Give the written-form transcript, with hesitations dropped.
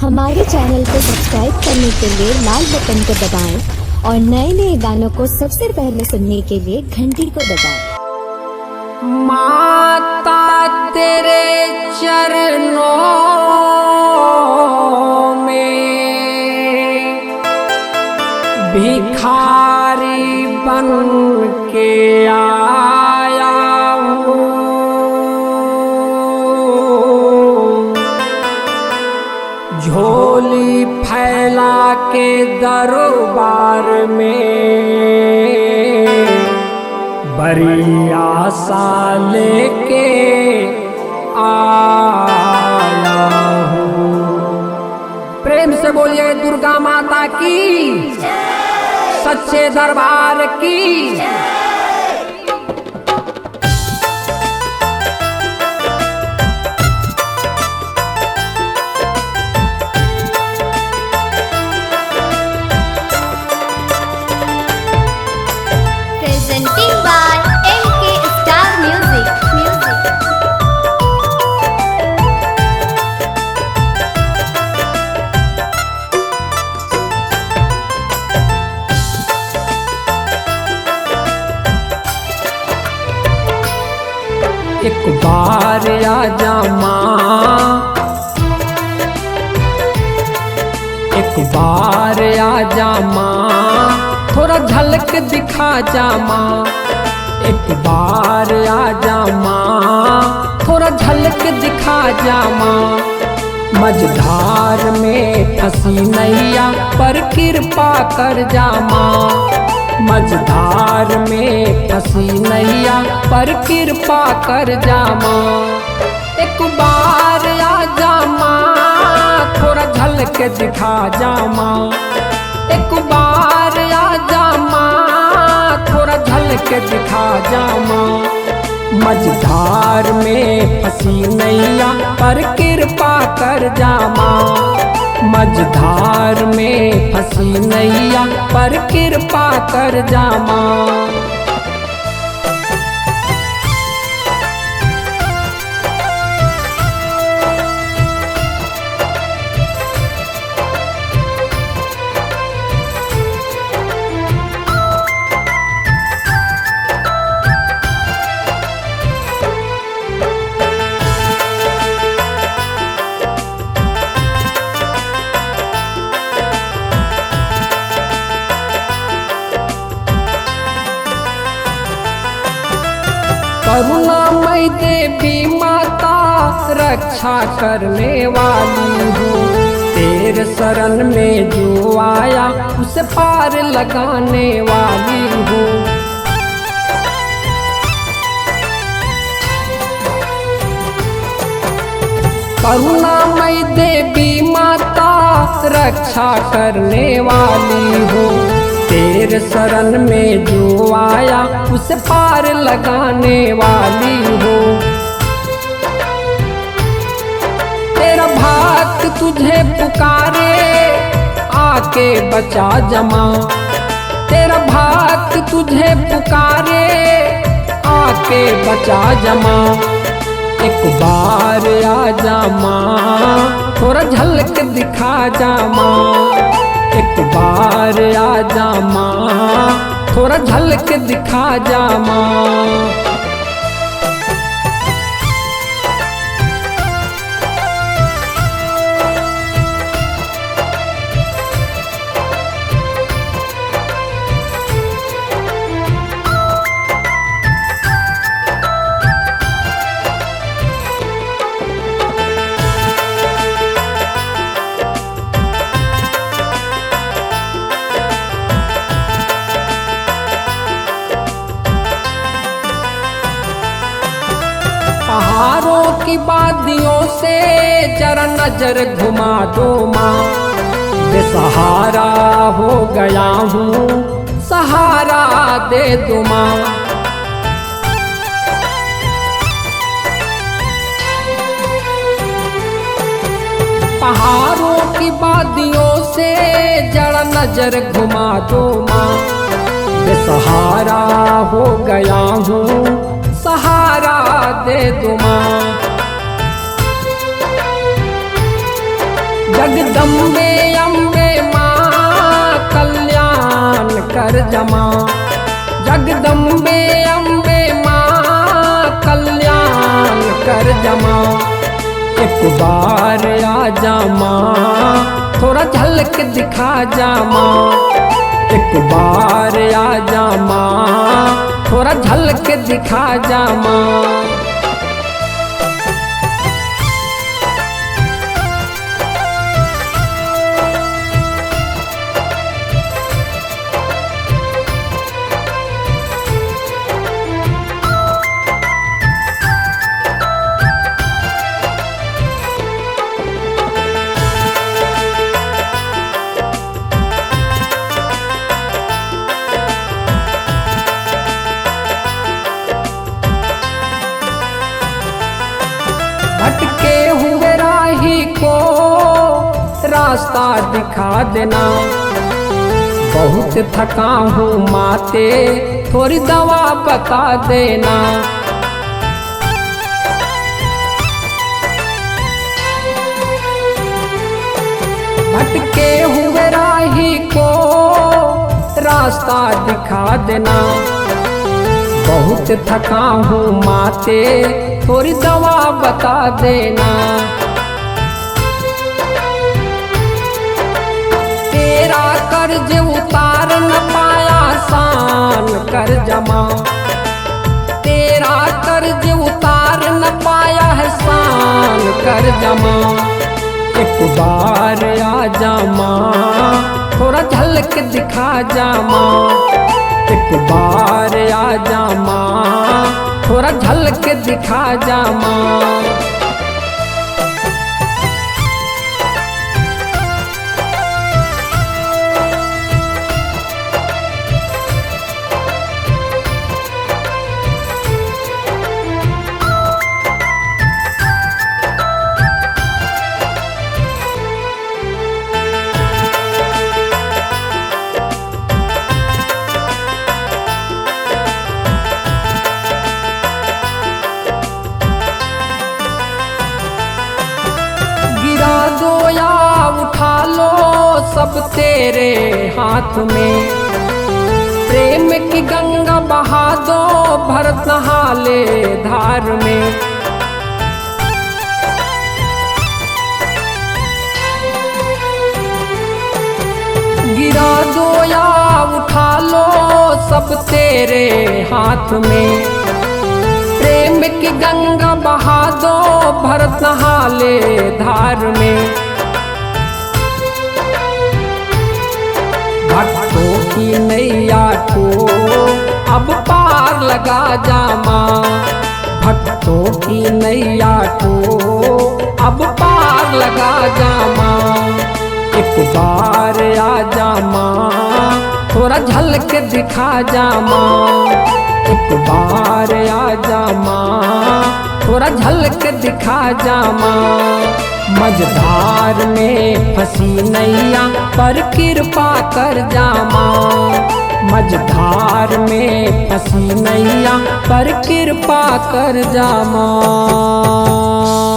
हमारे चैनल को सब्सक्राइब करने के लिए लाल बटन को दबाएं और नए नए गानों को सबसे पहले सुनने के लिए घंटी को दबाएं। माता तेरे चरणों में भिखारी बन के आया हूँ, झोली फैला के दरबार में बड़ी आशा लेके आया हूँ। प्रेम से बोलिए दुर्गा माता की, सच्चे दरबार की। Presenting by MK Star Music. एक बार आजा माँ, एक बार आजा माँ, थोड़ा झलक दिखा जा माँ। एक बार आजा माँ, थोड़ा झलक दिखा जा माँ। मझधार में फंसी नैया पर कृपा कर जा माँ। मझधार में फंसी नैया पर कृपा कर जा माँ। एक बार आजा माँ, थोड़ा झलक दिखा जा माँ। एक बार आजा माँ, थोड़ा झलक दिखा जा माँ। मझधार में फंसी नैया पर कृपा कर जा माँ। मझधार में फंसी नैया पर कृपा कर जा माँ। करुणामय देवी माता रक्षा करने वाली हो, तेरे शरण में जो आया उसे पार लगाने वाली हो। करुणामय देवी माता रक्षा करने वाली हो, तेरे शरण में जो आया उसे पार लगाने वाली हो। तेरा भक्त तुझे पुकारे आके बचा जमा। तेरा भक्त तुझे पुकारे आके बचा जमा। एक बार आजा माँ, थोड़ा झलक दिखा जा माँ। एक बार आजा माँ, थोड़ा झलक दिखा जा माँ। पहाड़ों की वादियों से जरा नजर घुमा दो माँ। बेसहारा हो गया हूँ, सहारा दे दो माँ। पहाड़ों की वादियों से जरा नजर घुमा दो माँ। बेसहारा हो गया हूँ, दे दो माँ। जगदम्बे अम्बे माँ कल्याण कर जमा, जगदम्बे अम्बे माँ कल्याण कर जमा। एक बार आ जा माँ थोड़ा झलक दिखा जा माँ, एक बार आ जा माँ थोड़ा झलक दिखा जा माँ। भटके हुए राही को रास्ता दिखा देना, बहुत थका हूँ माते थोड़ी दवा बता देना। भटके हुए राही को रास्ता दिखा देना, बहुत थका हूँ माते थोड़ी दवा बता देना। तेरा कर्ज उतार न पाया शान कर जमा, तेरा कर्ज उतार न पाया है शान कर जमा। एक बार आ जा माँ थोड़ा झलक दिखा जा माँ, एक बार आ जा माँ थोड़ा झलक दिखा जा माँ। दो या उठा लो सब तेरे हाथ में, प्रेम की गंगा बहा दो भरत नहा ले धार में। गिरा दो या उठा लो सब तेरे हाथ में, प्रेम की गंगा बहा दो भरत नहा ले धार में। भक्तों की नैया को अब पार लगा जा माँ, भक्तों की नैया को अब पार लगा जा माँ। एक बार आ जा माँ थोड़ा झलक दिखा जा माँ, एक बार आ जा माँ थोड़ा झलक दिखा जा माँ। मझधार में फंसी नैया पर कृपा कर जा माँ, मझधार में फंसी नैया पर कृपा कर जा माँ।